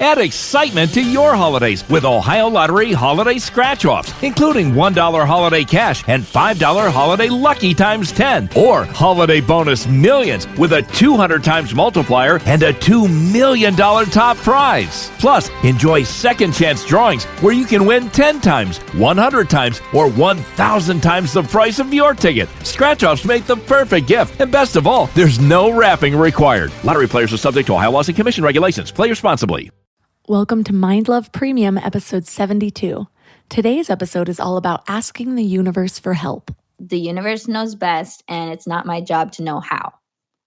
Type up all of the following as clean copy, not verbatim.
Add excitement to your holidays with Ohio Lottery Holiday Scratch-Offs, including $1 holiday cash and $5 holiday lucky times 10, or Holiday Bonus Millions with a 200 times multiplier and a $2 million top prize. Plus, enjoy second chance drawings where you can win 10 times, 100 times, or 1,000 times the price of your ticket. Scratch-offs make the perfect gift, and best of all, there's no wrapping required. Lottery players are subject to Ohio laws and commission regulations. Play responsibly. Welcome to Mind Love Premium, episode 72. Today's episode is all about asking the universe for help. The universe knows best, and it's not my job to know how.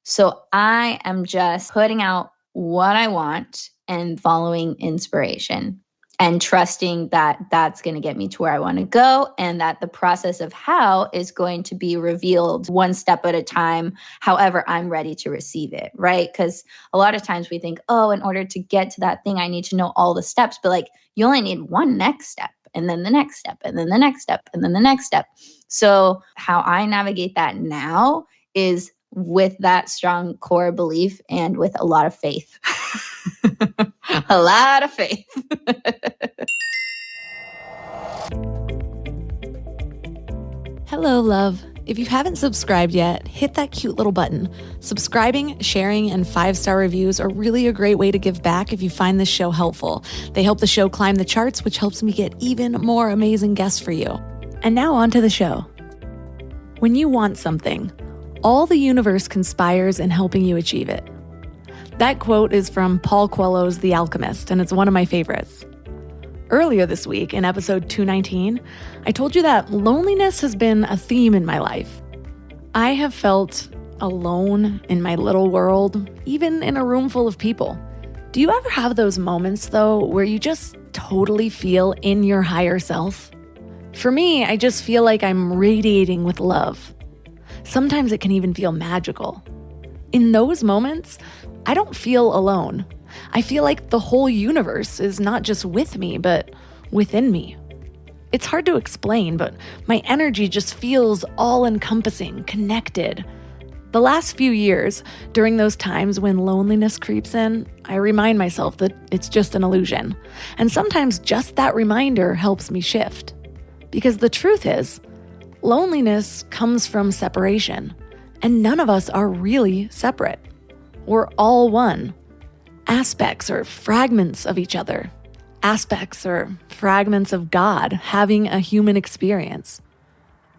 So I am just putting out what I want and following inspiration and trusting that that's going to get me to where I want to go, and that the process of how is going to be revealed one step at a time, however I'm ready to receive it, right? Because a lot of times we think, oh, in order to get to that thing, I need to know all the steps. But like, you only need one next step, and then the next step, and then the next step, and then the next step. So how I navigate that now is with that strong core belief and with a lot of faith. A lot of faith. Hello, love. If you haven't subscribed yet, hit that cute little button. Subscribing, sharing, and 5-star reviews are really a great way to give back if you find this show helpful. They help the show climb the charts, which helps me get even more amazing guests for you. And now on to the show. When you want something, all the universe conspires in helping you achieve it. That quote is from Paul Cuellho's The Alchemist, and it's one of my favorites. Earlier this week, in episode 219, I told you that loneliness has been a theme in my life. I have felt alone in my little world, even in a room full of people. Do you ever have those moments, though, where you just totally feel in your higher self? For me, I just feel like I'm radiating with love. Sometimes it can even feel magical. In those moments, I don't feel alone. I feel like the whole universe is not just with me, but within me. It's hard to explain, but my energy just feels all-encompassing, connected. The last few years, during those times when loneliness creeps in, I remind myself that it's just an illusion. And sometimes just that reminder helps me shift. Because the truth is, loneliness comes from separation, and none of us are really separate. We're all one. Aspects or fragments of each other. Aspects or fragments of God having a human experience.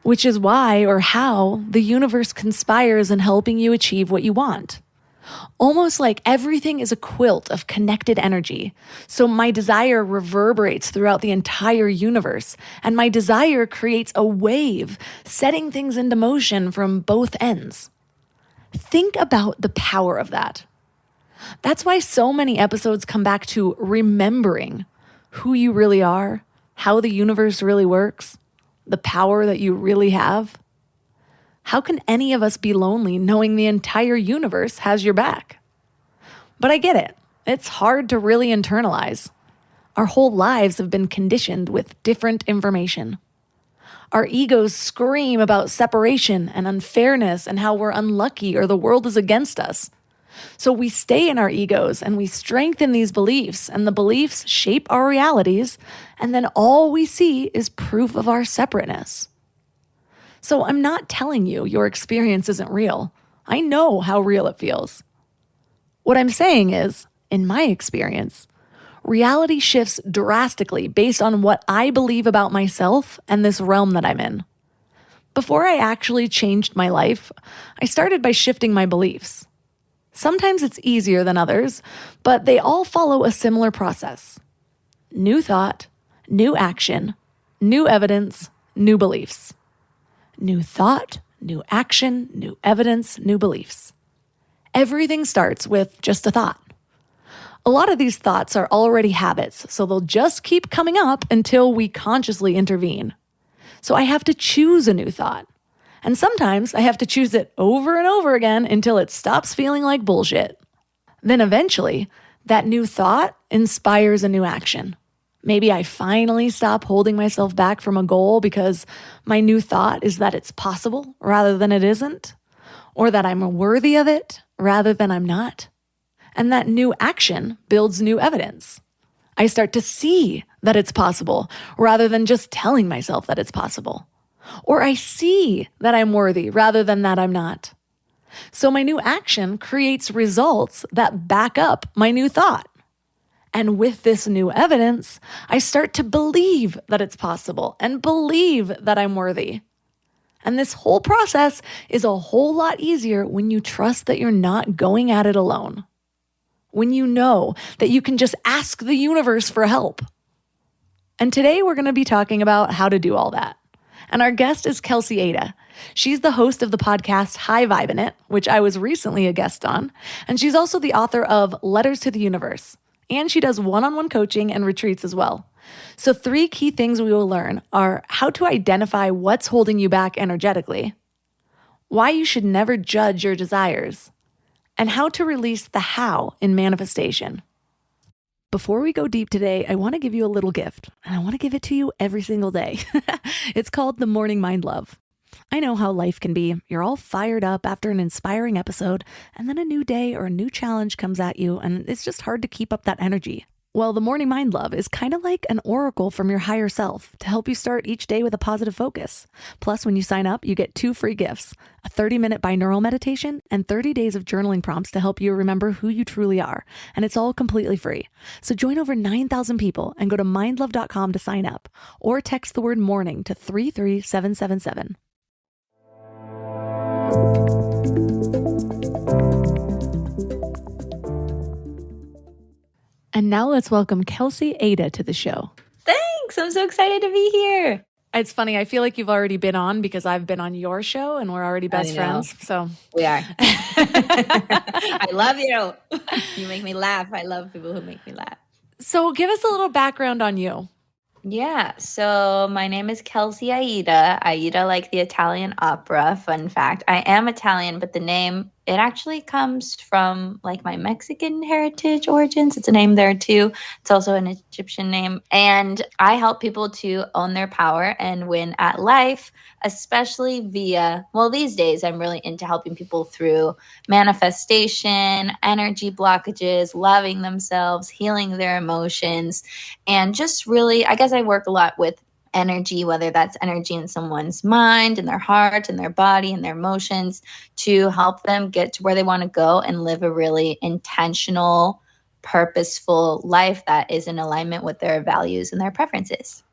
Which is why or how the universe conspires in helping you achieve what you want. Almost like everything is a quilt of connected energy. So my desire reverberates throughout the entire universe, and my desire creates a wave, setting things into motion from both ends. Think about the power of that. That's why so many episodes come back to remembering who you really are, how the universe really works, the power that you really have. How can any of us be lonely knowing the entire universe has your back? But I get it. It's hard to really internalize. Our whole lives have been conditioned with different information. Our egos scream about separation and unfairness and how we're unlucky or the world is against us. So we stay in our egos and we strengthen these beliefs, and the beliefs shape our realities, and then all we see is proof of our separateness. So I'm not telling you your experience isn't real. I know how real it feels. What I'm saying is, in my experience, reality shifts drastically based on what I believe about myself and this realm that I'm in. Before I actually changed my life, I started by shifting my beliefs. Sometimes it's easier than others, but they all follow a similar process. New thought, new action, new evidence, new beliefs. New thought, new action, new evidence, new beliefs. Everything starts with just a thought. A lot of these thoughts are already habits, so they'll just keep coming up until we consciously intervene. So I have to choose a new thought. And sometimes I have to choose it over and over again until it stops feeling like bullshit. Then eventually, that new thought inspires a new action. Maybe I finally stop holding myself back from a goal because my new thought is that it's possible rather than it isn't, or that I'm worthy of it rather than I'm not. And that new action builds new evidence. I start to see that it's possible rather than just telling myself that it's possible. Or I see that I'm worthy rather than that I'm not. So my new action creates results that back up my new thought. And with this new evidence, I start to believe that it's possible and believe that I'm worthy. And this whole process is a whole lot easier when you trust that you're not going at it alone. When you know that you can just ask the universe for help. And today we're going to be talking about how to do all that. And our guest is Kelsey Aida. She's the host of the podcast High Vibin It, which I was recently a guest on. And she's also the author of Letters to the Universe. And she does one-on-one coaching and retreats as well. So 3 key things we will learn are how to identify what's holding you back energetically, why you should never judge your desires, and how to release the how in manifestation. Before we go deep today, I want to give you a little gift, and I want to give it to you every single day. It's called the Morning Mind Love. I know how life can be. You're all fired up after an inspiring episode, and then a new day or a new challenge comes at you, and it's just hard to keep up that energy. Well, the Morning Mind Love is kind of like an oracle from your higher self to help you start each day with a positive focus. Plus, when you sign up, you get 2 free gifts, a 30-minute binaural meditation and 30 days of journaling prompts to help you remember who you truly are. And it's all completely free. So join over 9,000 people and go to mindlove.com to sign up or text the word morning to 33777. And now let's welcome Kelsey Aida to the show. Thanks. I'm so excited to be here. It's funny. I feel like you've already been on because I've been on your show and we're already best friends. So we are. I love you. You make me laugh. I love people who make me laugh. So give us a little background on you. Yeah. So my name is Kelsey Aida. Aida like the Italian opera. Fun fact. I am Italian, but the name, it actually comes from like my Mexican heritage origins. It's a name there too. It's also an Egyptian name. And I help people to own their power and win at life, especially via, well, these days I'm really into helping people through manifestation, energy blockages, loving themselves, healing their emotions, and just really, I guess I work a lot with energy, whether that's energy in someone's mind and their heart and their body and their emotions, to help them get to where they want to go and live a really intentional, purposeful life that is in alignment with their values and their preferences.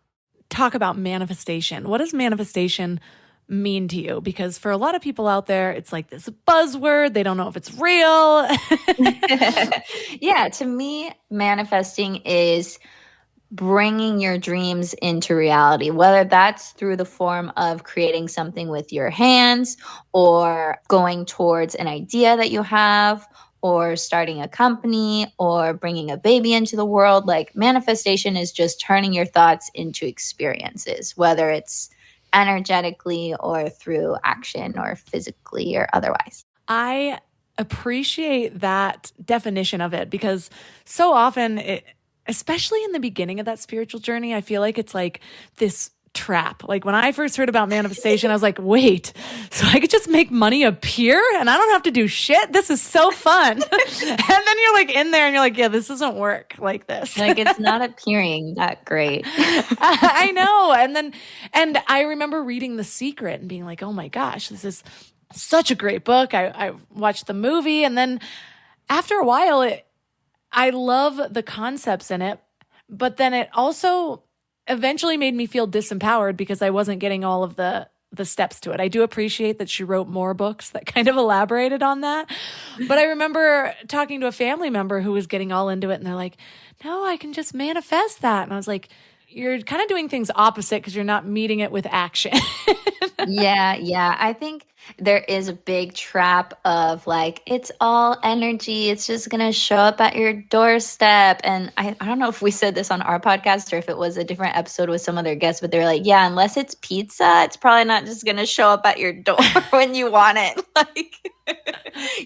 Talk about manifestation. What does manifestation mean to you? Because for a lot of people out there, it's like this buzzword. They don't know if it's real. Yeah, to me, manifesting is bringing your dreams into reality, whether that's through the form of creating something with your hands or going towards an idea that you have or starting a company or bringing a baby into the world. Like manifestation is just turning your thoughts into experiences, whether it's energetically or through action or physically or otherwise. I appreciate that definition of it because so often especially in the beginning of that spiritual journey, I feel like it's like this trap. Like when I first heard about manifestation, I was like, wait, so I could just make money appear and I don't have to do shit? This is so fun. And then you're like in there and you're like, yeah, this doesn't work like this. Like it's not appearing that great. I know. And I remember reading The Secret and being like, oh my gosh, this is such a great book. I watched the movie. And then after a while, I love the concepts in it, but then it also eventually made me feel disempowered because I wasn't getting all of the steps to it. I do appreciate that she wrote more books that kind of elaborated on that. But I remember talking to a family member who was getting all into it and they're like, no, I can just manifest that. And I was like, you're kind of doing things opposite because you're not meeting it with action. Yeah. I think there is a big trap of like, it's all energy. It's just going to show up at your doorstep. And I don't know if we said this on our podcast or if it was a different episode with some other guests, but they were like, yeah, unless it's pizza, it's probably not just going to show up at your door when you want it. Like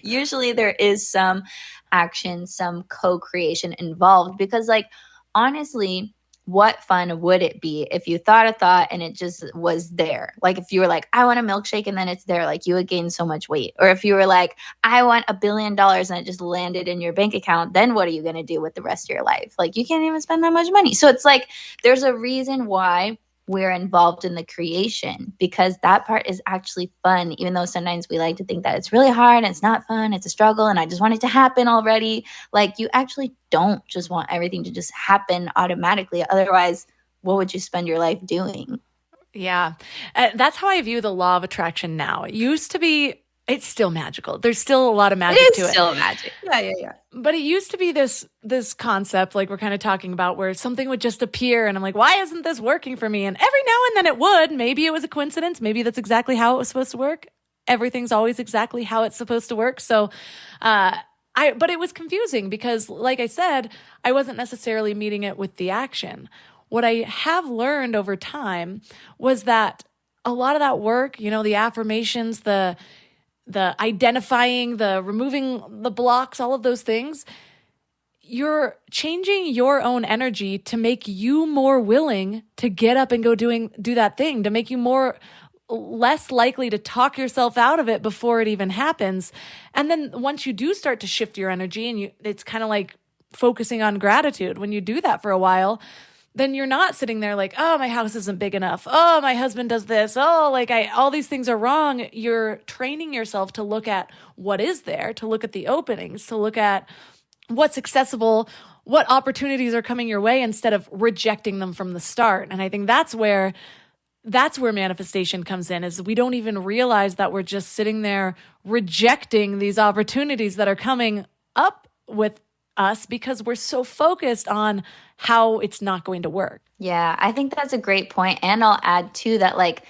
usually there is some action, some co-creation involved because like, honestly, what fun would it be if you thought a thought and it just was there? Like if you were like, I want a milkshake and then it's there, like you would gain so much weight. Or if you were like, I want $1 billion and it just landed in your bank account, then what are you going to do with the rest of your life? Like you can't even spend that much money. So it's like, there's a reason why we're involved in the creation, because that part is actually fun, even though sometimes we like to think that it's really hard and it's not fun, it's a struggle and I just want it to happen already. Like you actually don't just want everything to just happen automatically. Otherwise, what would you spend your life doing? Yeah. That's how I view the law of attraction now. It used to be, it's still magical. There's still a lot of magic to it. It is still magic. Yeah. But it used to be this concept, like we're kind of talking about, where something would just appear and I'm like, why isn't this working for me? And every now and then it would. Maybe it was a coincidence. Maybe that's exactly how it was supposed to work. Everything's always exactly how it's supposed to work. So, but it was confusing because, like I said, I wasn't necessarily meeting it with the action. What I have learned over time was that a lot of that work, you know, the affirmations, the identifying, the removing the blocks, all of those things, you're changing your own energy to make you more willing to get up and go do that thing, to make you less likely to talk yourself out of it before it even happens. And then once you do start to shift your energy and it's kind of like focusing on gratitude. When you do that for a while, then you're not sitting there like, oh, my house isn't big enough. Oh, my husband does this. Oh, like all these things are wrong. You're training yourself to look at what is there, to look at the openings, to look at what's accessible, what opportunities are coming your way instead of rejecting them from the start. And I think that's where manifestation comes in, is we don't even realize that we're just sitting there rejecting these opportunities that are coming up with us because we're so focused on how it's not going to work. Yeah, I think that's a great point. And I'll add too that like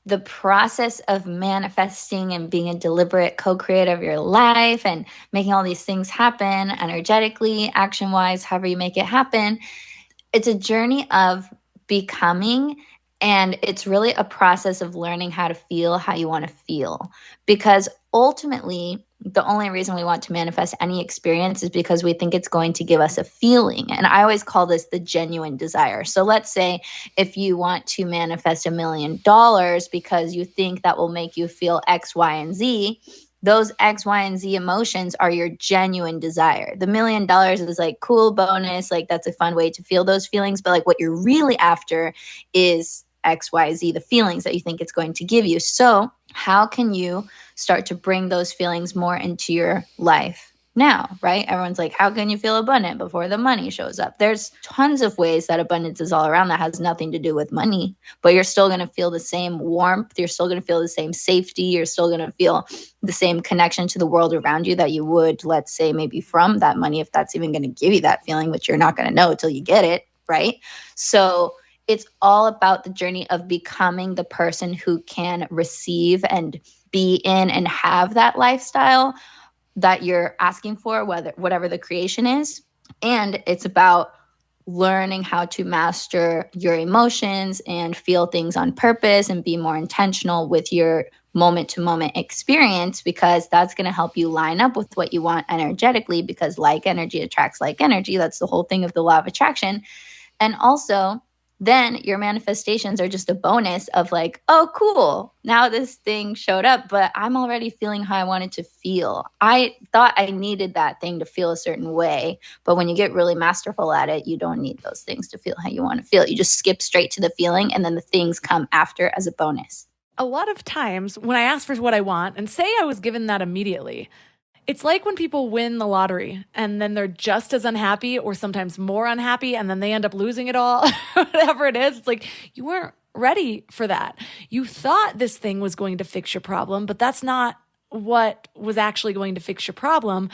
the process of manifesting and being a deliberate co-creator of your life and making all these things happen energetically, action-wise, however you make it happen, it's a journey of becoming. And it's really a process of learning how to feel how you want to feel. Because ultimately, the only reason we want to manifest any experience is because we think it's going to give us a feeling. And I always call this the genuine desire. So let's say if you want to manifest $1 million because you think that will make you feel X, Y, and Z, those X, Y, and Z emotions are your genuine desire. The $1 million is like cool bonus, like that's a fun way to feel those feelings. But like what you're really after is X, Y, Z, the feelings that you think it's going to give you. So how can you start to bring those feelings more into your life now, right? Everyone's like, how can you feel abundant before the money shows up? There's tons of ways that abundance is all around that has nothing to do with money, but you're still going to feel the same warmth. You're still going to feel the same safety. You're still going to feel the same connection to the world around you that you would, let's say, maybe from that money, if that's even going to give you that feeling, which you're not going to know until you get it, right? So it's all about the journey of becoming the person who can receive and be in and have that lifestyle that you're asking for, whatever the creation is. And it's about learning how to master your emotions and feel things on purpose and be more intentional with your moment-to-moment experience, because that's going to help you line up with what you want energetically, because like energy attracts like energy. That's the whole thing of the law of attraction. And also, then your manifestations are just a bonus of like, oh, cool, now this thing showed up, but I'm already feeling how I wanted to feel. I thought I needed that thing to feel a certain way, but when you get really masterful at it, you don't need those things to feel how you want to feel. You just skip straight to the feeling, and then the things come after as a bonus. A lot of times when I ask for what I want, and say I was given that immediately, it's like when people win the lottery and then they're just as unhappy or sometimes more unhappy, and then they end up losing it all, whatever it is. It's like you weren't ready for that. You thought this thing was going to fix your problem, but that's not what was actually going to fix your problem.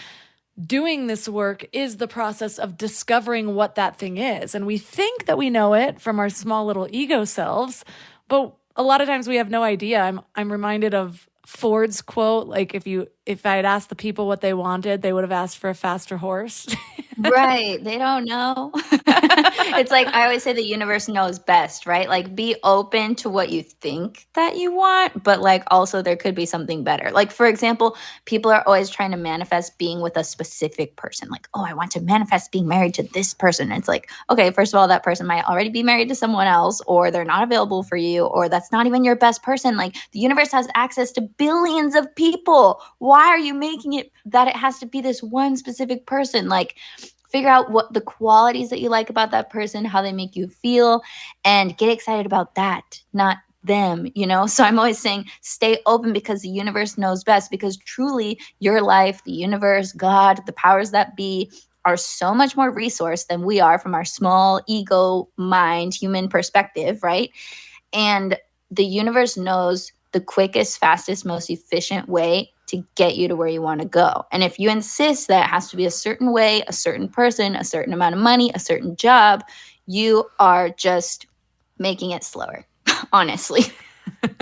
Doing this work is the process of discovering what that thing is. And we think that we know it from our small little ego selves, but a lot of times we have no idea. I'm reminded of Ford's quote, like if I had asked the people what they wanted, they would have asked for a faster horse. Right. They don't know. It's like I always say the universe knows best, right? Like be open to what you think that you want, but like also there could be something better. Like for example, people are always trying to manifest being with a specific person. Like, oh, I want to manifest being married to this person. And it's like, okay, first of all, that person might already be married to someone else, or they're not available for you, or that's not even your best person. Like the universe has access to billions of people. Why are you making it that it has to be this one specific person? Like figure out what the qualities that you like about that person, how they make you feel, and get excited about that, not them, you know? So I'm always saying stay open because the universe knows best, because truly your life, the universe, God, the powers that be are so much more resourced than we are from our small ego mind, human perspective, right? And the universe knows the quickest, fastest, most efficient way to get you to where you want to go. And if you insist that it has to be a certain way, a certain person, a certain amount of money, a certain job, you are just making it slower, honestly.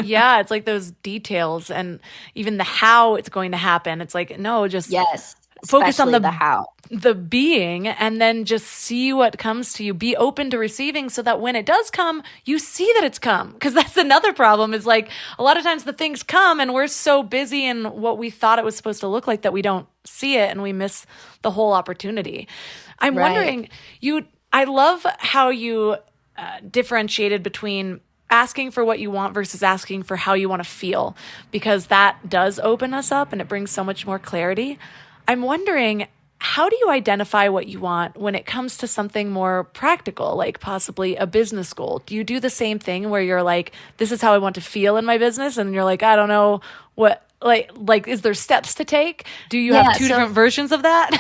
Yeah, it's like those details and even the how it's going to happen. It's like, no, just Yes. focus on the how. the being, and then just see what comes to you. Be open to receiving so that when it does come, you see that it's come. Because that's another problem is like a lot of times the things come and we're so busy in what we thought it was supposed to look like that we don't see it and we miss the whole opportunity. I'm wondering, I love how you differentiated between asking for what you want versus asking for how you want to feel, because that does open us up and it brings so much more clarity. I'm wondering, how do you identify what you want when it comes to something more practical, like possibly a business goal? Do you do the same thing where you're like, this is how I want to feel in my business? And you're like, I don't know what, like, is there steps to take? Do you have two different versions of that?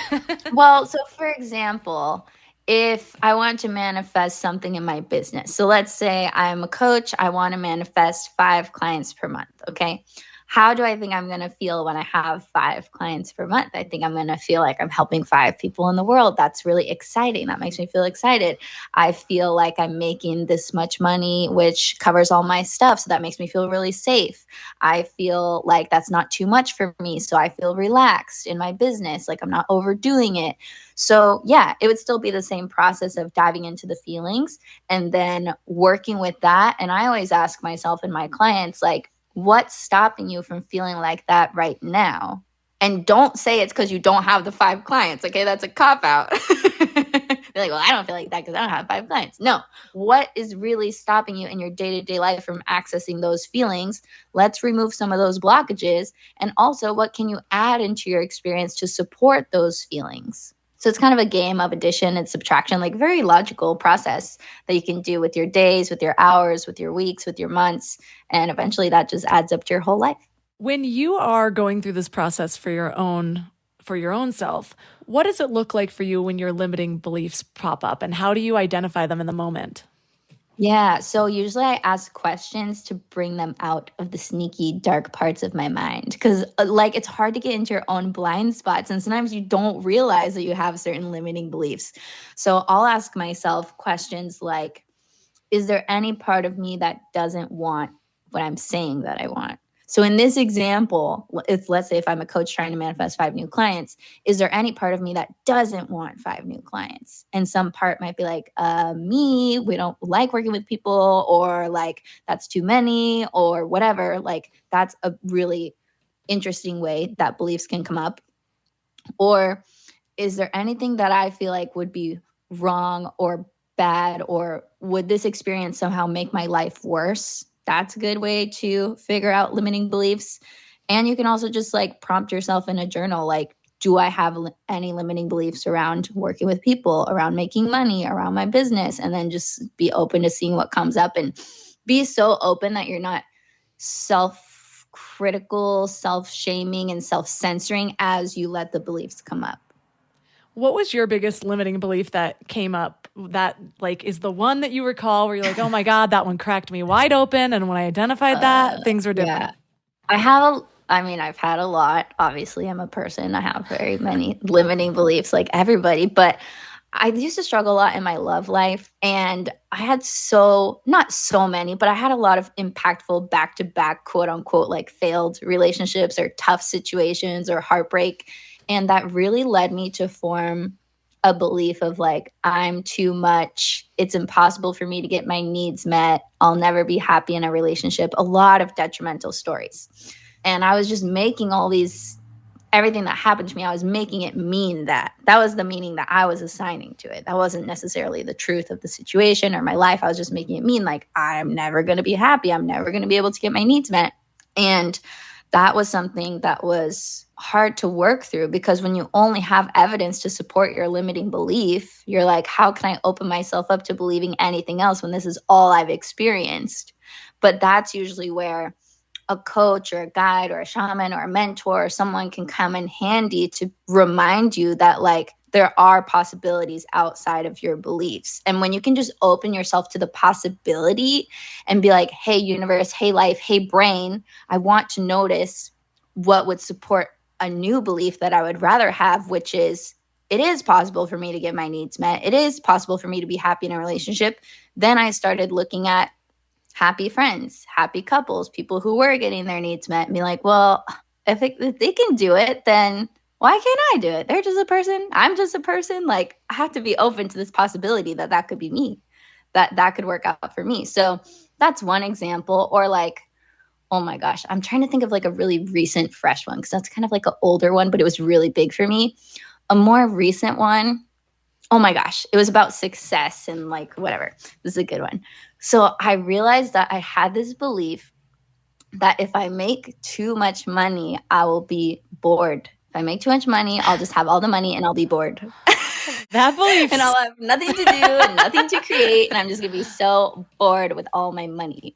Well, so for example, if I want to manifest something in my business, so let's say I'm a coach, I want to manifest 5 clients per month. Okay. How do I think I'm going to feel when I have 5 clients per month? I think I'm going to feel like I'm helping 5 people in the world. That's really exciting. That makes me feel excited. I feel like I'm making this much money, which covers all my stuff. So that makes me feel really safe. I feel like that's not too much for me. So I feel relaxed in my business, like I'm not overdoing it. So yeah, it would still be the same process of diving into the feelings and then working with that. And I always ask myself and my clients, like, what's stopping you from feeling like that right now? And don't say it's because you don't have the 5 clients. Okay, that's a cop-out. Be like, well, I don't feel like that because I don't have 5 clients. No, what is really stopping you in your day-to-day life from accessing those feelings? Let's remove some of those blockages. And also, what can you add into your experience to support those feelings? So it's kind of a game of addition and subtraction, like very logical process that you can do with your days, with your hours, with your weeks, with your months. And eventually that just adds up to your whole life. When you are going through this process for your own self, what does it look like for you when your limiting beliefs pop up, and how do you identify them in the moment? Yeah, so usually I ask questions to bring them out of the sneaky, dark parts of my mind. Because, like, it's hard to get into your own blind spots. And sometimes you don't realize that you have certain limiting beliefs. So I'll ask myself questions like, is there any part of me that doesn't want what I'm saying that I want? So in this example, let's say if I'm a coach trying to manifest 5 new clients, is there any part of me that doesn't want 5 new clients? And some part might be like, we don't like working with people, or like that's too many, or whatever. Like that's a really interesting way that beliefs can come up. Or is there anything that I feel like would be wrong or bad, or would this experience somehow make my life worse? That's a good way to figure out limiting beliefs. And you can also just like prompt yourself in a journal, like, do I have any limiting beliefs around working with people, around making money, around my business? And then just be open to seeing what comes up, and be so open that you're not self-critical, self-shaming, and self-censoring as you let the beliefs come up. What was your biggest limiting belief that came up that like is the one that you recall where you're like, oh my God, that one cracked me wide open, and when I identified that, things were different? Yeah. I've had a lot. Obviously, I'm a person. I have very many limiting beliefs like everybody, but I used to struggle a lot in my love life, and I had not so many, but I had a lot of impactful back-to-back, quote unquote, like failed relationships or tough situations or heartbreak. And that really led me to form a belief of like, I'm too much. It's impossible for me to get my needs met. I'll never be happy in a relationship. A lot of detrimental stories. And I was just making everything that happened to me, I was making it mean that. That was the meaning that I was assigning to it. That wasn't necessarily the truth of the situation or my life. I was just making it mean like, I'm never going to be happy. I'm never going to be able to get my needs met. And that was something that was hard to work through, because when you only have evidence to support your limiting belief, you're like, how can I open myself up to believing anything else when this is all I've experienced? But that's usually where a coach or a guide or a shaman or a mentor or someone can come in handy to remind you that like there are possibilities outside of your beliefs. And when you can just open yourself to the possibility and be like, hey, universe, hey, life, hey, brain, I want to notice what would support a new belief that I would rather have, which is, it is possible for me to get my needs met. It is possible for me to be happy in a relationship. Then I started looking at happy friends, happy couples, people who were getting their needs met, and be like, well, if they can do it, then why can't I do it? They're just a person. I'm just a person. Like, I have to be open to this possibility that could be me, that could work out for me. So that's one example. Or like, oh my gosh, I'm trying to think of like a really recent fresh one, because that's kind of like an older one, but it was really big for me. A more recent one, oh my gosh, it was about success and like whatever. This is a good one. So I realized that I had this belief that if I make too much money, I will be bored. If I make too much money, I'll just have all the money and I'll be bored. That belief. And I'll have nothing to do and nothing to create. And I'm just going to be so bored with all my money.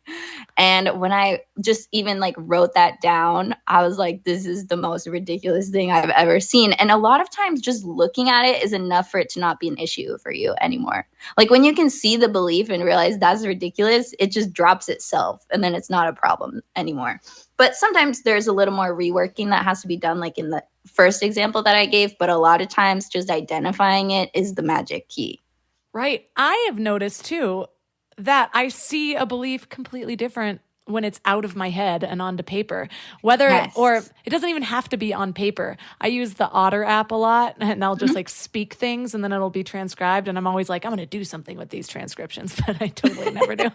And when I just even like wrote that down, I was like, this is the most ridiculous thing I've ever seen. And a lot of times just looking at it is enough for it to not be an issue for you anymore. Like when you can see the belief and realize that's ridiculous, it just drops itself. And then it's not a problem anymore. But sometimes there's a little more reworking that has to be done, like in the first example that I gave. But a lot of times just identifying it is the magic key. Right. I have noticed too that I see a belief completely different when it's out of my head and onto paper, or it doesn't even have to be on paper. I use the Otter app a lot, and I'll just like speak things and then it'll be transcribed. And I'm always like, I'm going to do something with these transcriptions, but I totally never do.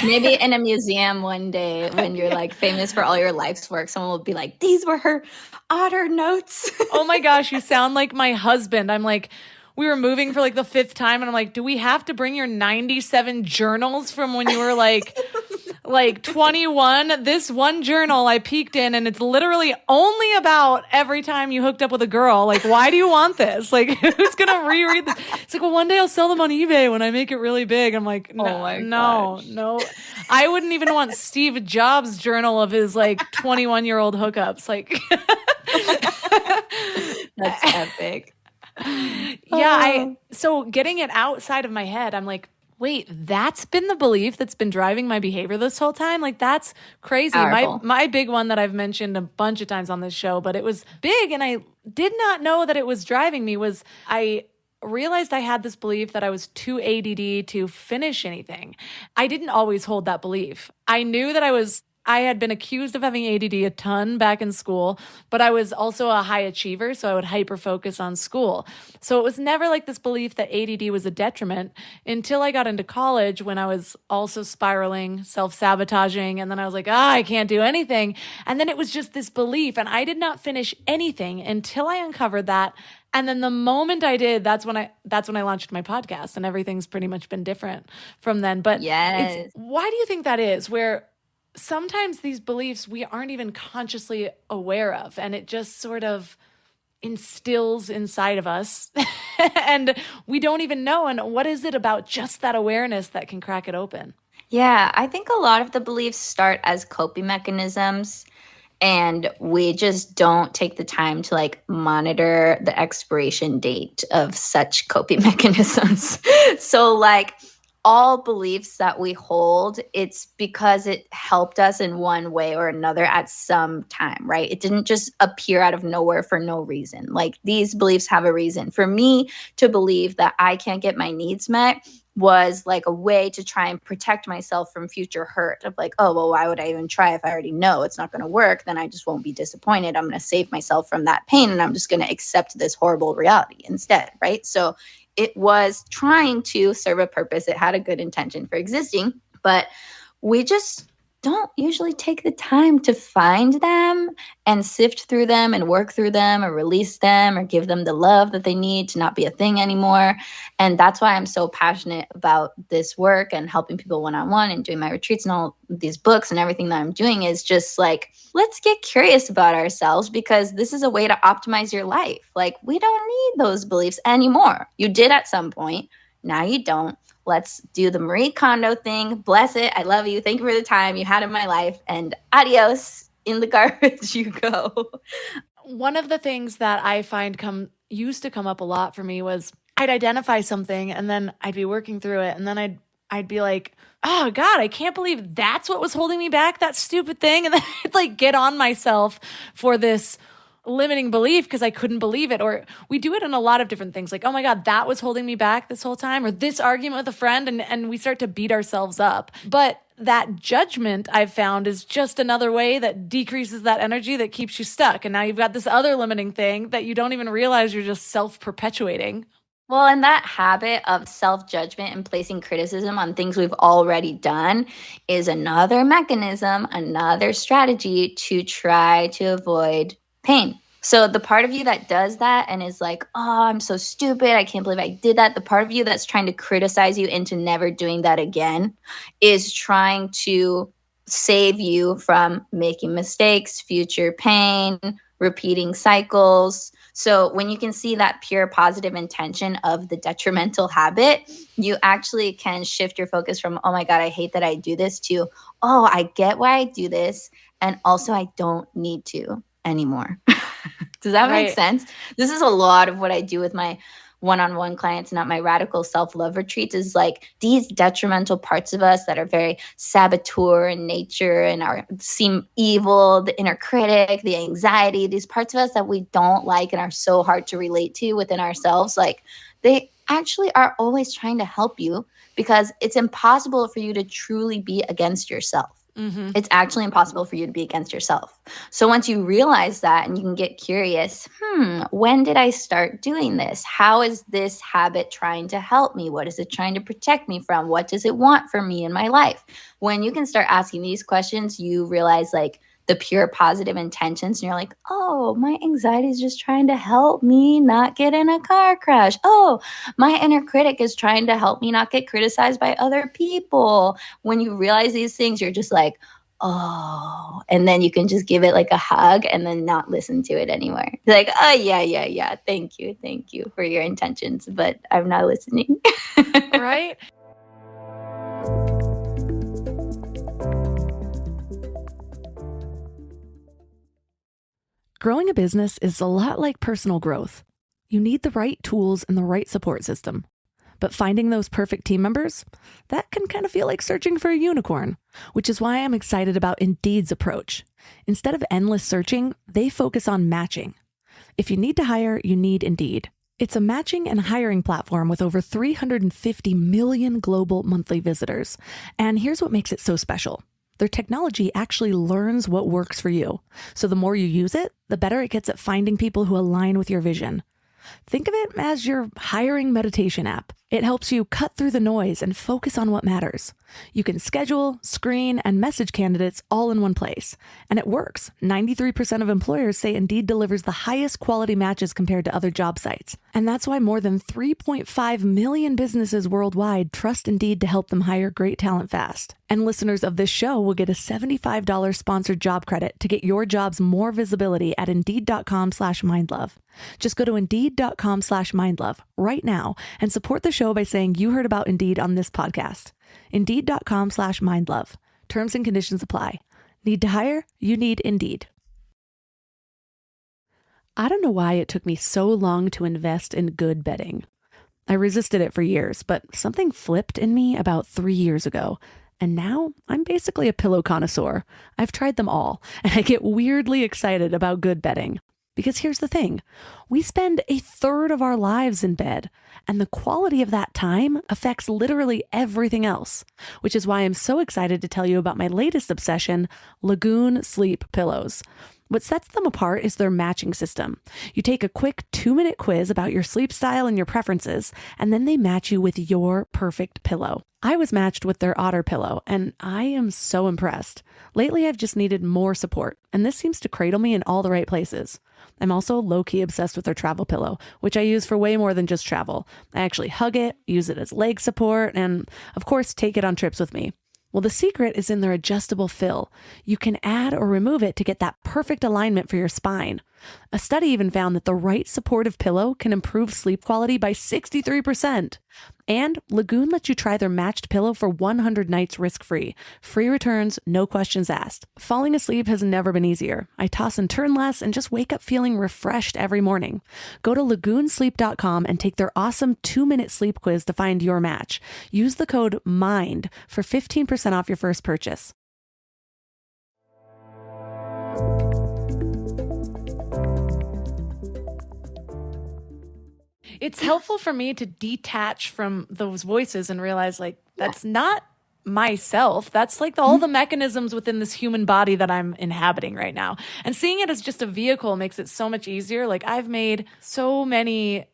Maybe in a museum one day when you're like famous for all your life's work, someone will be like, these were her Otter notes. Oh my gosh, you sound like my husband. I'm like, we were moving for like the 5th time, and I'm like, do we have to bring your 97 journals from when you were like 21? This one journal I peeked in, and it's literally only about every time you hooked up with a girl. Like, why do you want this? Like, who's going to reread this? It's like, well, one day I'll sell them on eBay when I make it really big. I'm like, no. I wouldn't even want Steve Jobs' journal of his like 21-year-old hookups. Like, that's epic. Yeah, so getting it outside of my head, I'm like, wait, that's been the belief that's been driving my behavior this whole time? Like, that's crazy. My big one that I've mentioned a bunch of times on this show, but it was big and I did not know that it was driving me, was I realized I had this belief that I was too ADD to finish anything. I didn't always hold that belief. I knew that I had been accused of having ADD a ton back in school, but I was also a high achiever, so I would hyper-focus on school. So it was never like this belief that ADD was a detriment until I got into college, when I was also spiraling, self-sabotaging, and then I was like, I can't do anything. And then it was just this belief, and I did not finish anything until I uncovered that. And then the moment I did, that's when I launched my podcast, and everything's pretty much been different from then. But yes. Why do you think that is, where sometimes these beliefs we aren't even consciously aware of, and it just sort of instills inside of us and we don't even know? And what is it about just that awareness that can crack it open? Yeah, I think a lot of the beliefs start as coping mechanisms, and we just don't take the time to like monitor the expiration date of such coping mechanisms. So like, all beliefs that we hold, it's because it helped us in one way or another at some time, right? It didn't just appear out of nowhere for no reason. Like, these beliefs have a reason. For me to believe that I can't get my needs met was like a way to try and protect myself from future hurt of like, oh, well, why would I even try if I already know it's not going to work? Then I just won't be disappointed. I'm going to save myself from that pain, and I'm just going to accept this horrible reality instead, right? So it was trying to serve a purpose. It had a good intention for existing, but we just don't usually take the time to find them and sift through them and work through them or release them or give them the love that they need to not be a thing anymore. And that's why I'm so passionate about this work and helping people one-on-one and doing my retreats and all these books and everything that I'm doing is just like, let's get curious about ourselves, because this is a way to optimize your life. Like, we don't need those beliefs anymore. You did at some point. Now you don't. Let's do the Marie Kondo thing. Bless it. I love you. Thank you for the time you had in my life. And adios. In the garbage you go. One of the things that I find used to come up a lot for me was I'd identify something and then I'd be working through it. And then I'd be like, oh God, I can't believe that's what was holding me back, that stupid thing. And then I'd like get on myself for this limiting belief because I couldn't believe it. Or we do it in a lot of different things. Like, oh my God, that was holding me back this whole time, or this argument with a friend. And we start to beat ourselves up. But that judgment, I've found, is just another way that decreases that energy that keeps you stuck. And now you've got this other limiting thing that you don't even realize you're just self-perpetuating. Well, and that habit of self-judgment and placing criticism on things we've already done is another mechanism, another strategy to try to avoid pain. So the part of you that does that and is like, oh, I'm so stupid, I can't believe I did that. The part of you that's trying to criticize you into never doing that again is trying to save you from making mistakes, future pain, repeating cycles. So when you can see that pure positive intention of the detrimental habit, you actually can shift your focus from, oh my God, I hate that I do this, to, oh, I get why I do this. And also I don't need to anymore. Does that make sense? This is a lot of what I do with my one-on-one clients, not my radical self-love retreats, is like these detrimental parts of us that are very saboteur in nature and seem evil, the inner critic, the anxiety, these parts of us that we don't like and are so hard to relate to within ourselves. Like, they actually are always trying to help you, because it's impossible for you to truly be against yourself. Mm-hmm. It's actually impossible for you to be against yourself. So once you realize that and you can get curious, when did I start doing this? How is this habit trying to help me? What is it trying to protect me from? What does it want from me in my life? When you can start asking these questions, you realize like the pure positive intentions, and you're like, oh, my anxiety is just trying to help me not get in a car crash. Oh, my inner critic is trying to help me not get criticized by other people. When you realize these things, you're just like, oh, and then you can just give it like a hug and then not listen to it anymore. Like, oh, yeah. Thank you for your intentions, but I'm not listening. Right? Growing a business is a lot like personal growth. You need the right tools and the right support system. But finding those perfect team members, that can kind of feel like searching for a unicorn, which is why I'm excited about Indeed's approach. Instead of endless searching, they focus on matching. If you need to hire, you need Indeed. It's a matching and hiring platform with over 350 million global monthly visitors. And here's what makes it so special. Their technology actually learns what works for you. So the more you use it, the better it gets at finding people who align with your vision. Think of it as your hiring meditation app. It helps you cut through the noise and focus on what matters. You can schedule, screen, and message candidates all in one place. And it works. 93% of employers say Indeed delivers the highest quality matches compared to other job sites. And that's why more than 3.5 million businesses worldwide trust Indeed to help them hire great talent fast. And listeners of this show will get a $75 sponsored job credit to get your jobs more visibility at Indeed.com/mindlove. Just go to Indeed.com/mindlove right now and support the show by saying you heard about Indeed on this podcast. Indeed.com/mindlove. Terms and conditions apply. Need to hire? You need Indeed. I don't know why it took me so long to invest in good bedding. I resisted it for years, but something flipped in me about 3 years ago. And now I'm basically a pillow connoisseur. I've tried them all, and I get weirdly excited about good bedding. Because here's the thing, we spend a third of our lives in bed, and the quality of that time affects literally everything else, which is why I'm so excited to tell you about my latest obsession, Lagoon Sleep Pillows. What sets them apart is their matching system. You take a quick 2-minute quiz about your sleep style and your preferences, and then they match you with your perfect pillow. I was matched with their Otter pillow, and I am so impressed. Lately, I've just needed more support, and this seems to cradle me in all the right places. I'm also low-key obsessed with their travel pillow, which I use for way more than just travel. I actually hug it, use it as leg support, and of course, take it on trips with me. Well, the secret is in their adjustable fill. You can add or remove it to get that perfect alignment for your spine. A study even found that the right supportive pillow can improve sleep quality by 63%. And Lagoon lets you try their matched pillow for 100 nights risk-free. Free returns, no questions asked. Falling asleep has never been easier. I toss and turn less and just wake up feeling refreshed every morning. Go to lagoonsleep.com and take their awesome 2-minute sleep quiz to find your match. Use the code MIND for 15% off your first purchase. It's helpful for me to detach from those voices and realize like that's not myself. That's like all the mechanisms within this human body that I'm inhabiting right now. And seeing it as just a vehicle makes it so much easier. Like I've made so many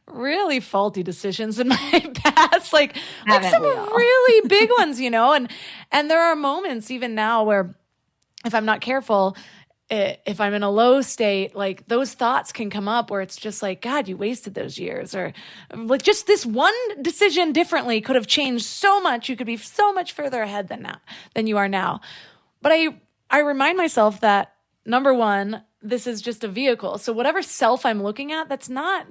really faulty decisions in my past, like some really big ones, you know, and there are moments even now where if I'm not careful, if I'm in a low state, like those thoughts can come up where it's just like, God, you wasted those years, or like just this one decision differently could have changed so much. You could be so much further ahead than you are now. But I remind myself that number one, this is just a vehicle. So whatever self I'm looking at, that's not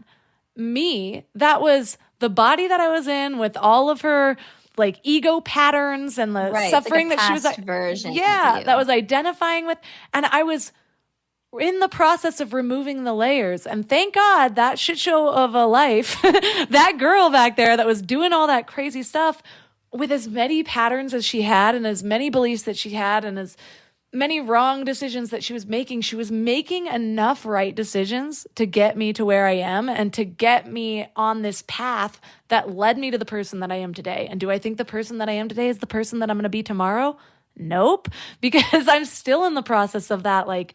me. That was the body that I was in with all of her like ego patterns and the suffering like that she was version. Yeah, that was identifying with. And I was in the process of removing the layers. And thank God that shit show of a life, that girl back there that was doing all that crazy stuff with as many patterns as she had and as many beliefs that she had and as many wrong decisions that she was making enough right decisions to get me to where I am and to get me on this path that led me to the person that I am today. And do I think the person that I am today is the person that I'm going to be tomorrow? Nope. Because I'm still in the process of that. Like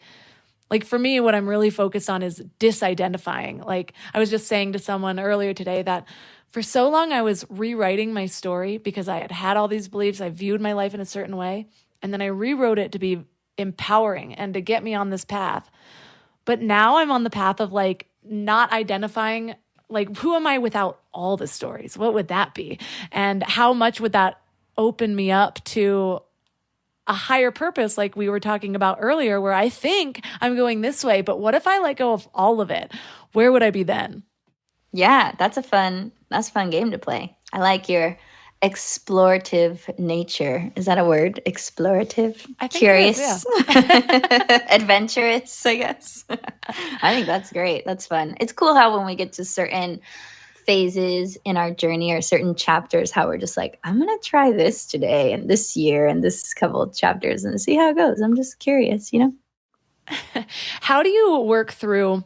for me, what I'm really focused on is disidentifying. Like I was just saying to someone earlier today that for so long I was rewriting my story because I had all these beliefs. I viewed my life in a certain way. And then I rewrote it to be empowering and to get me on this path. But now I'm on the path of like not identifying, like who am I without all the stories? What would that be? And how much would that open me up to a higher purpose like we were talking about earlier, where I think I'm going this way, but what if I let go of all of it? Where would I be then? Yeah, that's a fun game to play. I like your explorative nature. Is that a word? Explorative? I think curious. It is, yeah. Adventurous, I guess. I think that's great. That's fun. It's cool how when we get to certain phases in our journey or certain chapters, how we're just like, I'm going to try this today and this year and this couple of chapters and see how it goes. I'm just curious, you know? How do you work through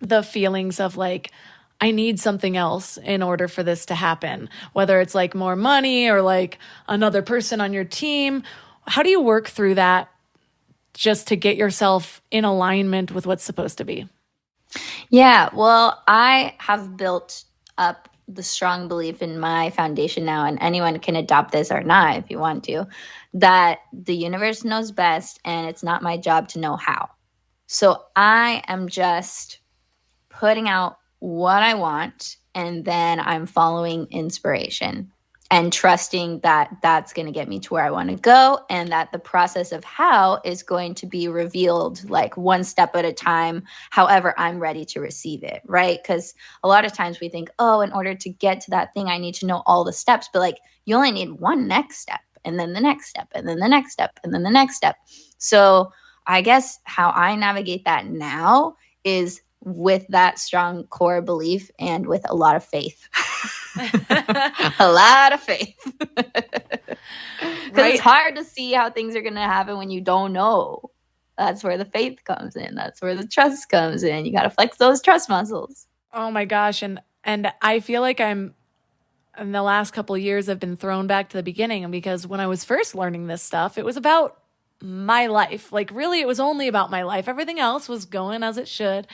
the feelings of like, I need something else in order for this to happen, whether it's like more money or like another person on your team? How do you work through that just to get yourself in alignment with what's supposed to be? Yeah, well, I have built up the strong belief in my foundation now, and anyone can adopt this or not if you want to, that the universe knows best and it's not my job to know how. So I am just putting out what I want, and then I'm following inspiration and trusting that that's going to get me to where I want to go, and that the process of how is going to be revealed like one step at a time, however I'm ready to receive it, right? Because a lot of times we think, oh, in order to get to that thing, I need to know all the steps, but like you only need one next step, and then the next step, and then the next step, and then the next step. So I guess how I navigate that now is with that strong core belief and with a lot of faith. A lot of faith. Because it's hard to see how things are going to happen when you don't know. That's where the faith comes in. That's where the trust comes in. You got to flex those trust muscles. Oh my gosh. And I feel like in the last couple of years, I've been thrown back to the beginning, because when I was first learning this stuff, it was about my life. Like, really, it was only about my life. Everything else was going as it should.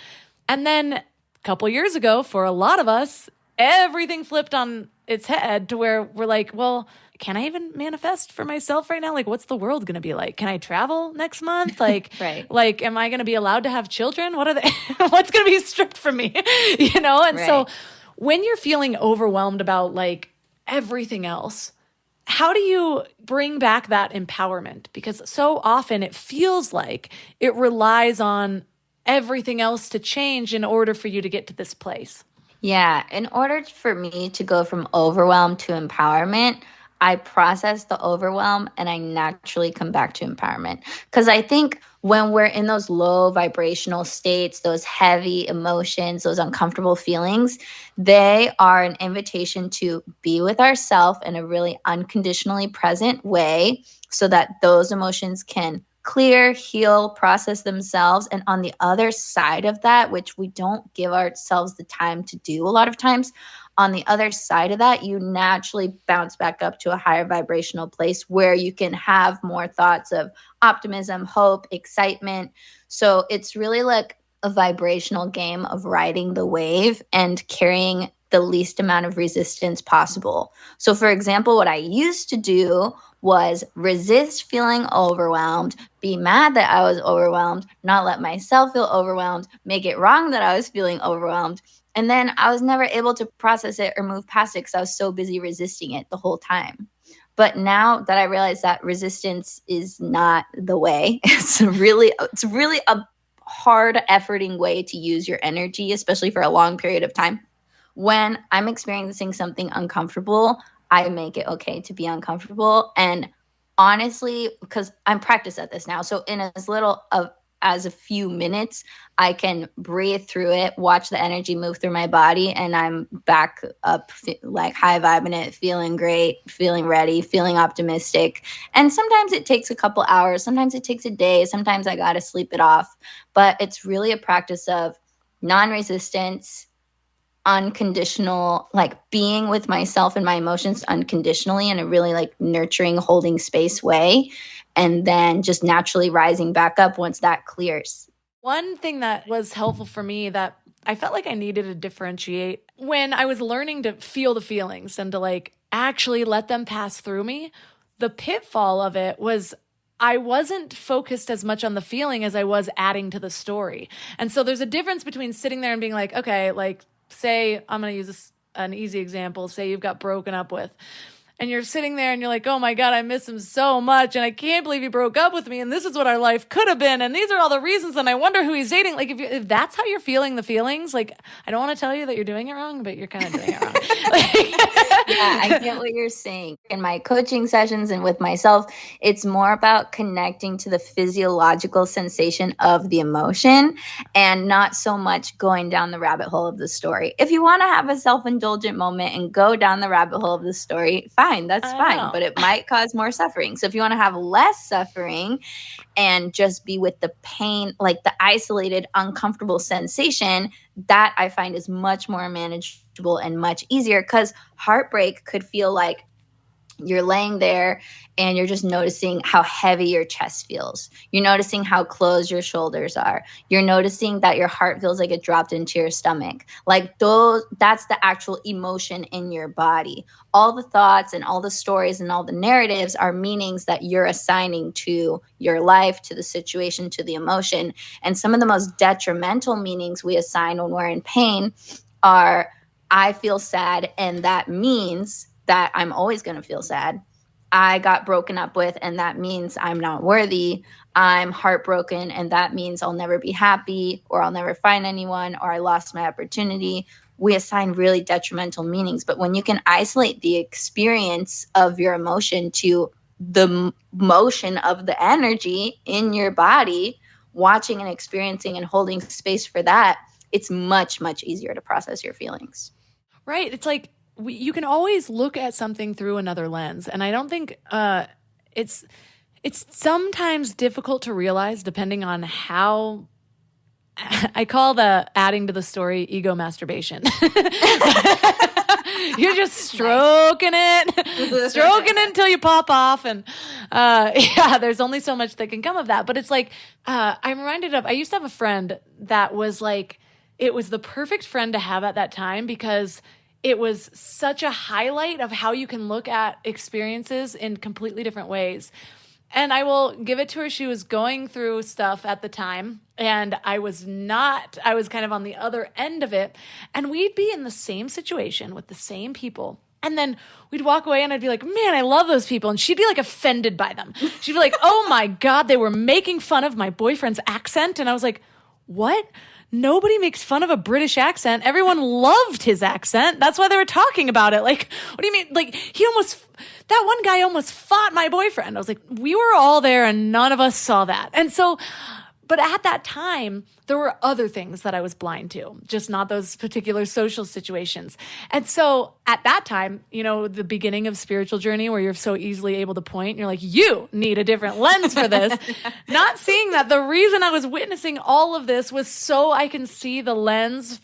And then a couple of years ago, for a lot of us, everything flipped on its head to where we're like, well, can I even manifest for myself right now? Like, what's the world going to be like? Can I travel next month? Like, right. Like, am I going to be allowed to have children? What are they? What's going to be stripped from me? And right. So when you're feeling overwhelmed about like everything else, how do you bring back that empowerment? Because so often it feels like it relies on everything else to change in order for you to get to this place. Yeah. In order for me to go from overwhelm to empowerment, I process the overwhelm and I naturally come back to empowerment. Because I think when we're in those low vibrational states, those heavy emotions, those uncomfortable feelings, they are an invitation to be with ourselves in a really unconditionally present way so that those emotions can clear, heal, process themselves. And on the other side of that, which we don't give ourselves the time to do a lot of times, on the other side of that, you naturally bounce back up to a higher vibrational place where you can have more thoughts of optimism, hope, excitement. So it's really like a vibrational game of riding the wave and carrying the least amount of resistance possible. So for example, what I used to do was resist feeling overwhelmed, be mad that I was overwhelmed, not let myself feel overwhelmed, make it wrong that I was feeling overwhelmed. And then I was never able to process it or move past it because I was so busy resisting it the whole time. But now that I realize that resistance is not the way, it's really a hard efforting way to use your energy, especially for a long period of time. When I'm experiencing something uncomfortable, I make it okay to be uncomfortable. And honestly, because I'm practiced at this now, so in as little as a few minutes, I can breathe through it, watch the energy move through my body, and I'm back up like high vibing it, feeling great, feeling ready, feeling optimistic. And sometimes it takes a couple hours, sometimes it takes a day, sometimes I got to sleep it off. But it's really a practice of non-resistance, unconditional, like being with myself and my emotions unconditionally in a really like nurturing, holding space way. And then just naturally rising back up once that clears. One thing that was helpful for me that I felt like I needed to differentiate when I was learning to feel the feelings and to like actually let them pass through me, the pitfall of it was I wasn't focused as much on the feeling as I was adding to the story. And so there's a difference between sitting there and being like, okay, like say, I'm going to use an easy example. Say you've got broken up with, and you're sitting there and you're like, oh my God, I miss him so much. And I can't believe he broke up with me. And this is what our life could have been. And these are all the reasons. And I wonder who he's dating. Like if that's how you're feeling the feelings, like, I don't want to tell you that you're doing it wrong, but you're kind of doing it wrong. Yeah, I get what you're saying. In my coaching sessions and with myself, it's more about connecting to the physiological sensation of the emotion and not so much going down the rabbit hole of the story. If you want to have a self-indulgent moment and go down the rabbit hole of the story, fine, that's fine, but it might cause more suffering. So if you want to have less suffering and just be with the pain, like the isolated, uncomfortable sensation, that I find is much more manageable and much easier, because heartbreak could feel like you're laying there and you're just noticing how heavy your chest feels. You're noticing how closed your shoulders are. You're noticing that your heart feels like it dropped into your stomach. Like that's the actual emotion in your body. All the thoughts and all the stories and all the narratives are meanings that you're assigning to your life, to the situation, to the emotion. And some of the most detrimental meanings we assign when we're in pain are, I feel sad, and that means that I'm always going to feel sad. I got broken up with, and that means I'm not worthy. I'm heartbroken, and that means I'll never be happy, or I'll never find anyone, or I lost my opportunity. We assign really detrimental meanings. But when you can isolate the experience of your emotion to the motion of the energy in your body, watching and experiencing and holding space for that, it's much, much easier to process your feelings. Right. It's like you can always look at something through another lens. And I don't think it's sometimes difficult to realize depending on how I call the adding to the story ego masturbation. You're just stroking it until you pop off. And there's only so much that can come of that. But it's like, I'm reminded of, I used to have a friend that was like, it was the perfect friend to have at that time because it was such a highlight of how you can look at experiences in completely different ways. And I will give it to her. She was going through stuff at the time, and I was not. I was kind of on the other end of it. And we'd be in the same situation with the same people. And then we'd walk away, and I'd be like, man, I love those people. And she'd be like offended by them. She'd be like, oh my God, they were making fun of my boyfriend's accent. And I was like, what? Nobody makes fun of a British accent. Everyone loved his accent. That's why they were talking about it. Like, what do you mean? Like, that one guy almost fought my boyfriend. I was like, we were all there and none of us saw that. And so, but at that time, there were other things that I was blind to, just not those particular social situations. And so at that time, the beginning of spiritual journey where you're so easily able to point, and you're like, you need a different lens for this. Not seeing that the reason I was witnessing all of this was so I can see the lens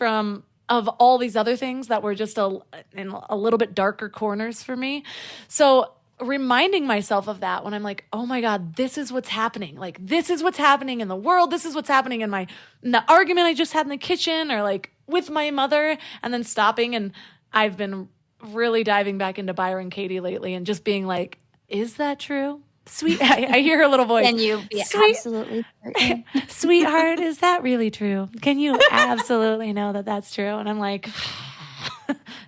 of all these other things that were just in a little bit darker corners for me. So reminding myself of that when I'm like, oh my God, this is what's happening. Like, this is what's happening in the world. This is what's happening in the argument I just had in the kitchen or like with my mother, and then stopping. And I've been really diving back into Byron Katie lately and just being like, is that true? Sweet. I hear her little voice. Can you be absolutely certain? Sweetheart, is that really true? Can you absolutely know that that's true? And I'm like,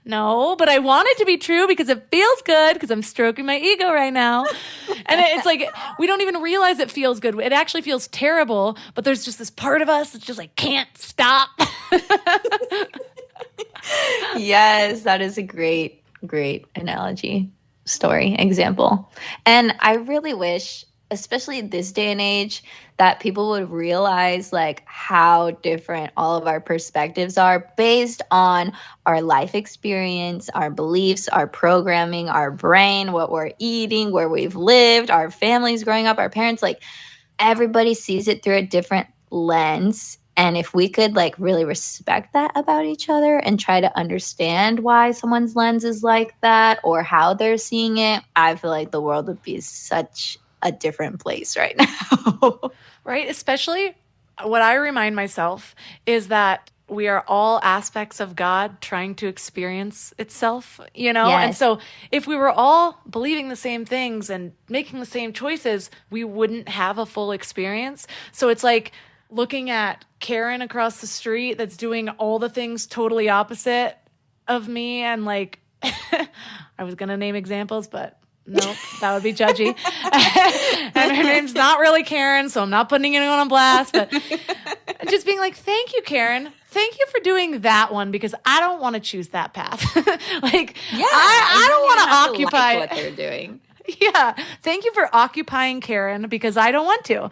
no, but I want it to be true because it feels good because I'm stroking my ego right now. And it's like, we don't even realize it feels good. It actually feels terrible, but there's just this part of us that's just like, can't stop. Yes, that is a great, great analogy, story, example. And I really wish, especially in this day and age, that people would realize like how different all of our perspectives are based on our life experience, our beliefs, our programming, our brain, what we're eating, where we've lived, our families growing up, our parents. Like, everybody sees it through a different lens. And if we could like really respect that about each other and try to understand why someone's lens is like that or how they're seeing it, I feel like the world would be such a different place right now. Right? Especially what I remind myself is that we are all aspects of God trying to experience itself, Yes. And so if we were all believing the same things and making the same choices, we wouldn't have a full experience. So it's like looking at Karen across the street that's doing all the things totally opposite of me. And like, I was going to name examples, but nope, that would be judgy. And her name's not really Karen, so I'm not putting anyone on blast, but just being like, thank you, Karen. Thank you for doing that one because I don't want to choose that path. Like, yeah, I don't want to occupy what they're doing. Yeah. Thank you for occupying Karen because I don't want to.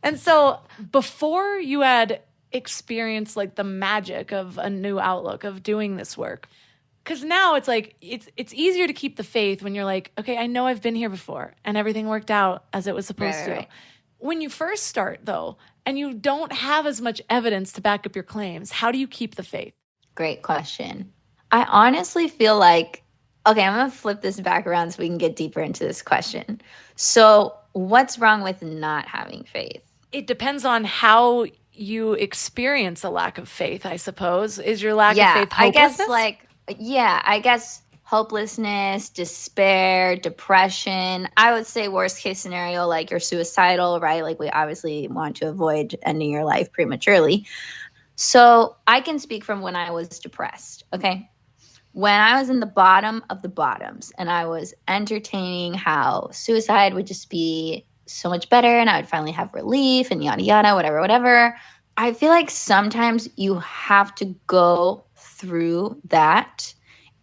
And so before you had experienced like the magic of a new outlook of doing this work, because now it's like, it's easier to keep the faith when you're like, okay, I know I've been here before and everything worked out as it was supposed to. Right. When you first start though, and you don't have as much evidence to back up your claims, how do you keep the faith? Great question. I honestly feel like, okay, I'm going to flip this back around so we can get deeper into this question. So what's wrong with not having faith? It depends on how you experience a lack of faith, I suppose. Is your lack of faith hopelessness? I guess hopelessness, despair, depression. I would say worst case scenario, like you're suicidal, right? Like we obviously want to avoid ending your life prematurely. So I can speak from when I was depressed, okay? When I was in the bottom of the bottoms and I was entertaining how suicide would just be so much better and I would finally have relief and yada, yada, whatever. I feel like sometimes you have to go through that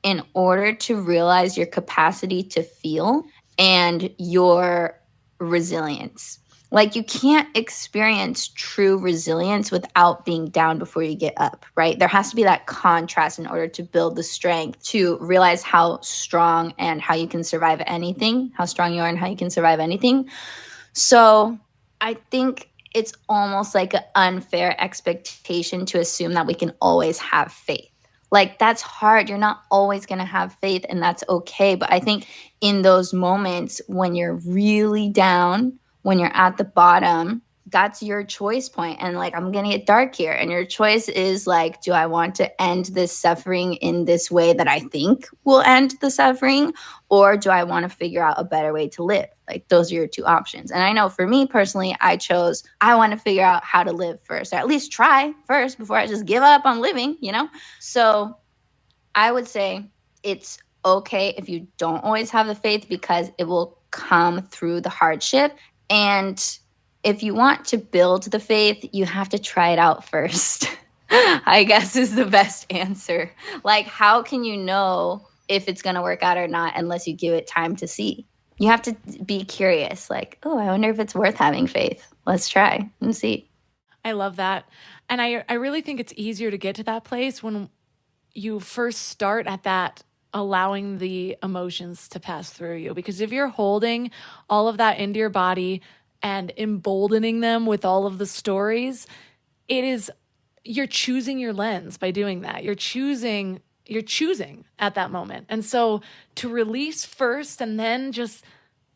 in order to realize your capacity to feel and your resilience. Like, you can't experience true resilience without being down before you get up, right? There has to be that contrast in order to build the strength to realize how strong and how you can survive anything, how strong you are and how you can survive anything. So I think it's almost like an unfair expectation to assume that we can always have faith. Like, that's hard. You're not always going to have faith, and that's okay. But I think in those moments when you're really down, when you're at the bottom, that's your choice point. And like, I'm going to get dark here. And your choice is like, do I want to end this suffering in this way that I think will end the suffering? Or do I want to figure out a better way to live? Like, those are your two options. And I know for me personally, I want to figure out how to live first, or at least try first before I just give up on living, you know? So I would say it's okay if you don't always have the faith, because it will come through the hardship. And if you want to build the faith, you have to try it out first, I guess is the best answer. Like, how can you know if it's going to work out or not unless you give it time to see? You have to be curious, like, oh, I wonder if it's worth having faith. Let's try and see. I love that. And I really think it's easier to get to that place when you first start at that, allowing the emotions to pass through you. Because if you're holding all of that into your body and emboldening them with all of the stories, you're choosing your lens by doing that. You're choosing at that moment. And so to release first and then just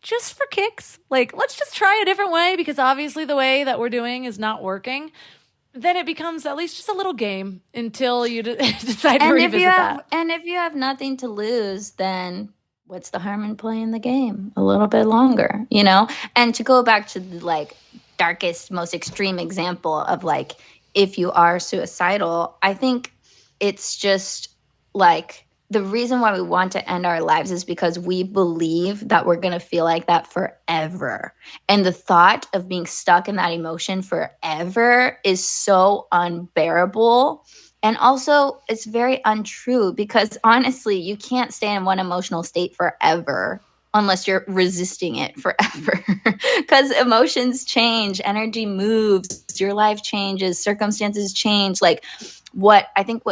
for kicks, like, let's just try a different way, because obviously the way that we're doing is not working. Then it becomes at least just a little game until you decide to revisit that. And if you have nothing to lose, then what's the harm in playing the game a little bit longer, you know? And to go back to the like darkest, most extreme example of like, if you are suicidal, I think it's just like, the reason why we want to end our lives is because we believe that we're going to feel like that forever. And the thought of being stuck in that emotion forever is so unbearable. And also, it's very untrue, because honestly, you can't stay in one emotional state forever unless you're resisting it forever. Because emotions change, energy moves, your life changes, circumstances change. Like, what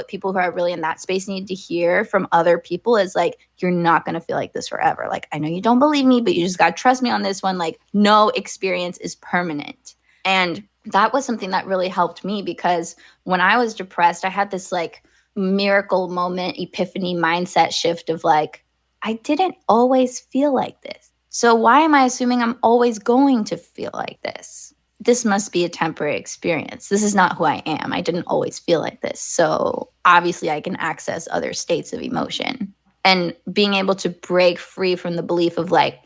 people who are really in that space need to hear from other people is like, you're not going to feel like this forever. Like, I know you don't believe me, but you just got to trust me on this one. Like, no experience is permanent. And that was something that really helped me, because when I was depressed, I had this like miracle moment, epiphany mindset shift of like, I didn't always feel like this. So why am I assuming I'm always going to feel like this? This must be a temporary experience. This is not who I am. I didn't always feel like this. So obviously I can access other states of emotion. And being able to break free from the belief of like,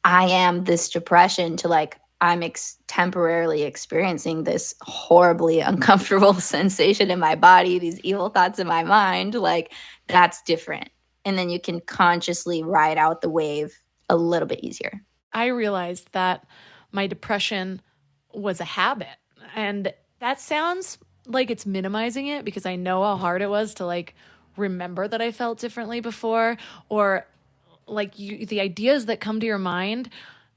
I am this depression, to like, I'm temporarily experiencing this horribly uncomfortable sensation in my body, these evil thoughts in my mind, like, that's different. And then you can consciously ride out the wave a little bit easier. I realized that my depression was a habit. And that sounds like it's minimizing it, because I know how hard it was to like remember that I felt differently before, or like the ideas that come to your mind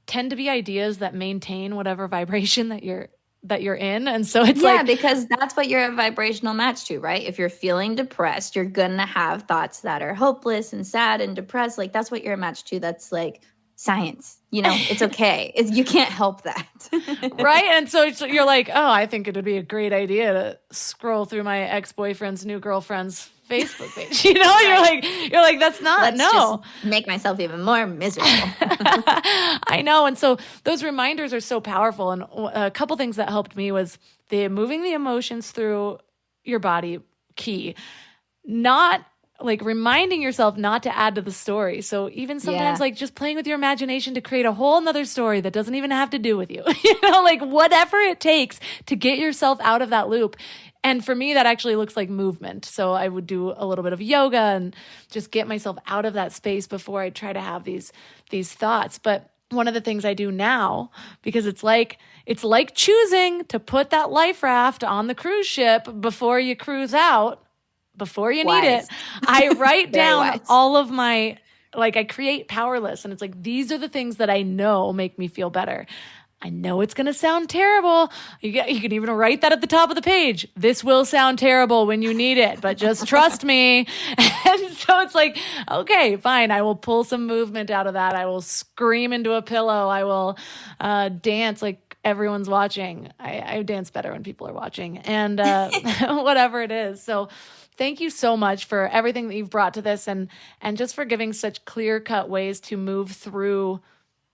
tend to be ideas that maintain whatever vibration that you're in. And so it's like, because that's what you're a vibrational match to, right? If you're feeling depressed, you're gonna have thoughts that are hopeless and sad and depressed. Like, that's what you're a match to. That's like science, you know, it's okay. You can't help that. Right. And so you're like, oh, I think it would be a great idea to scroll through my ex-boyfriend's new girlfriend's Facebook page. You know, right. you're like, that's not, Let's no. just make myself even more miserable. I know. And so those reminders are so powerful. And a couple things that helped me was moving the emotions through your body, key. Not like reminding yourself not to add to the story. So even sometimes like just playing with your imagination to create a whole nother story that doesn't even have to do with you, you know, like whatever it takes to get yourself out of that loop. And for me, that actually looks like movement. So I would do a little bit of yoga and just get myself out of that space before I try to have these thoughts. But one of the things I do now, because it's like choosing to put that life raft on the cruise ship before you cruise out, before you need it, I write down all of my, like I create power lists. And it's like, these are the things that I know make me feel better. I know it's going to sound terrible. You can even write that at the top of the page. This will sound terrible when you need it, but just trust me. And so it's like, okay, fine. I will pull some movement out of that. I will scream into a pillow. I will dance like everyone's watching. I dance better when people are watching, and whatever it is. So thank you so much for everything that you've brought to this, and just for giving such clear-cut ways to move through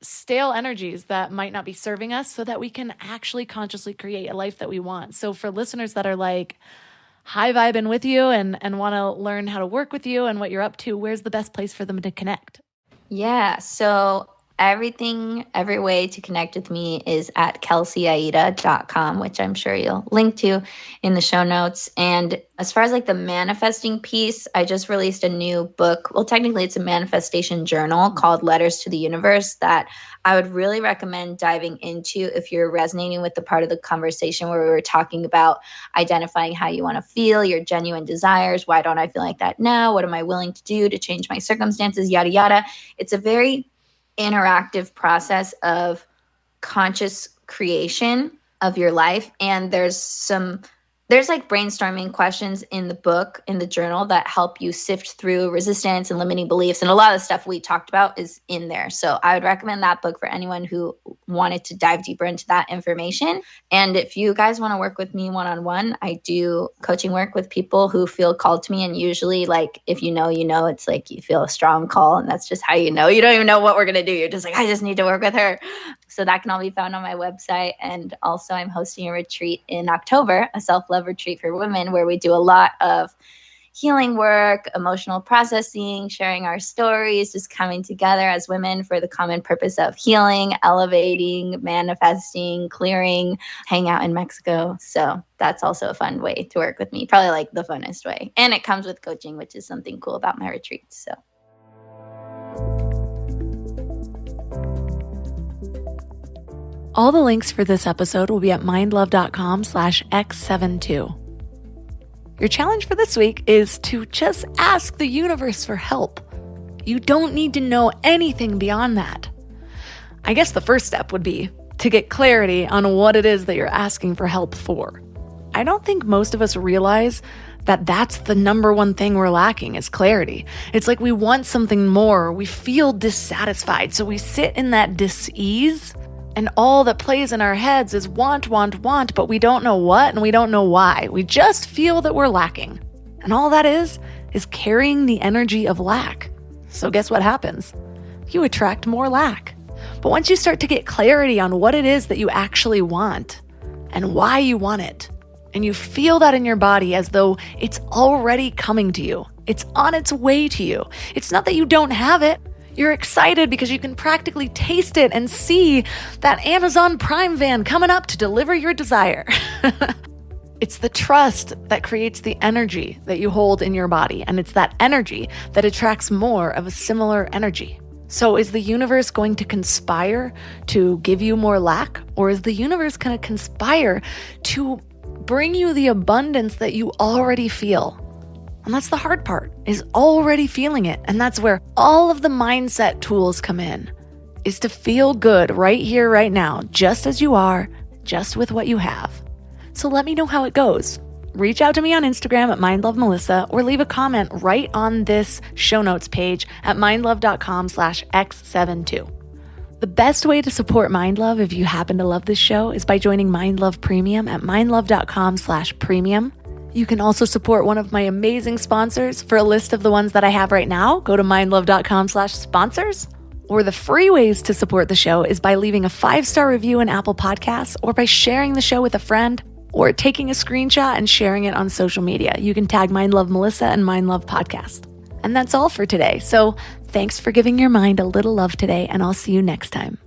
stale energies that might not be serving us so that we can actually consciously create a life that we want. So for listeners that are like high vibing with you and want to learn how to work with you and what you're up to, where's the best place for them to connect? Yeah, so every way to connect with me is at KelseyAida.com, which I'm sure you'll link to in the show notes. And as far as like the manifesting piece, I just released a new book. Well, technically it's a manifestation journal called Letters to the Universe that I would really recommend diving into if you're resonating with the part of the conversation where we were talking about identifying how you want to feel, your genuine desires. Why don't I feel like that now? What am I willing to do to change my circumstances? Yada, yada. It's a very interactive process of conscious creation of your life. And there's like brainstorming questions in the book, in the journal, that help you sift through resistance and limiting beliefs. And a lot of the stuff we talked about is in there. So I would recommend that book for anyone who wanted to dive deeper into that information. And if you guys want to work with me one-on-one, I do coaching work with people who feel called to me. And usually, like, if you know, it's like you feel a strong call, and that's just how you know. You don't even know what we're going to do. You're just like, I just need to work with her. So that can all be found on my website. And also I'm hosting a retreat in October, a self-love retreat for women, where we do a lot of healing work, emotional processing, sharing our stories, just coming together as women for the common purpose of healing, elevating, manifesting, clearing, hang out in Mexico. So that's also a fun way to work with me, probably like the funnest way. And it comes with coaching, which is something cool about my retreats. So all the links for this episode will be at mindlove.com/X72. Your challenge for this week is to just ask the universe for help. You don't need to know anything beyond that. I guess the first step would be to get clarity on what it is that you're asking for help for. I don't think most of us realize that that's the number one thing we're lacking is clarity. It's like we want something more. We feel dissatisfied. So we sit in that dis-ease, and all that plays in our heads is want, but we don't know what and we don't know why. We just feel that we're lacking. And all that is carrying the energy of lack. So guess what happens? You attract more lack. But once you start to get clarity on what it is that you actually want and why you want it, and you feel that in your body as though it's already coming to you, it's on its way to you. It's not that you don't have it. You're excited because you can practically taste it and see that Amazon Prime van coming up to deliver your desire. It's the trust that creates the energy that you hold in your body, and it's that energy that attracts more of a similar energy. So is the universe going to conspire to give you more lack, or is the universe going to conspire to bring you the abundance that you already feel? And that's the hard part, is already feeling it. And that's where all of the mindset tools come in, is to feel good right here, right now, just as you are, just with what you have. So let me know how it goes. Reach out to me on Instagram at mindlovemelissa, or leave a comment right on this show notes page at mindlove.com/X72. The best way to support Mind Love, if you happen to love this show, is by joining Mind Love Premium at mindlove.com/premium. You can also support one of my amazing sponsors. For a list of the ones that I have right now, go to mindlove.com/sponsors. Or the free ways to support the show is by leaving a 5-star review in Apple Podcasts, or by sharing the show with a friend, or taking a screenshot and sharing it on social media. You can tag Mind Love Melissa and Mind Love Podcast. And that's all for today. So thanks for giving your mind a little love today, and I'll see you next time.